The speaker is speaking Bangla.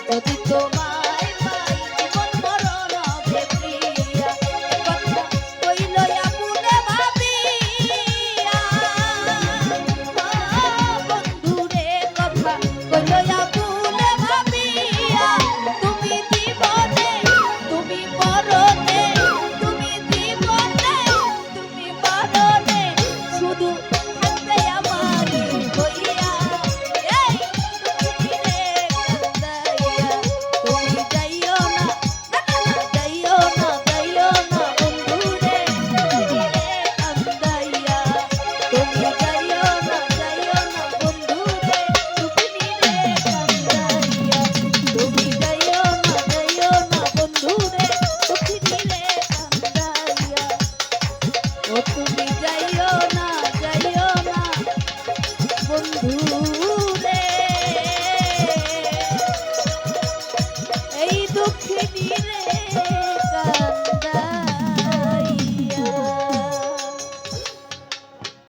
যদি তোমায় পাই জীবন মরণ হবে প্রিয়া কথা কইল আপনে ভাবিয়া বন্ধুরে কথা কইল আপনে ভাবিয়া তুমি জীবনে তুমি মরণে তুমি জীবনে তুমি মরণে শুধু থাকবে আমারই হইয়া এই তুমি রে কান্দাইয়া তুমি যাইও না যাইও না যাইও না বন্ধুরে তুমি রে কান্দাইয়া তুমি যাইও না বন্ধুরে তুমি রে কান্দাইয়া তুমি যাইও না বন্ধুরে তুমি রে কান্দাইয়া ও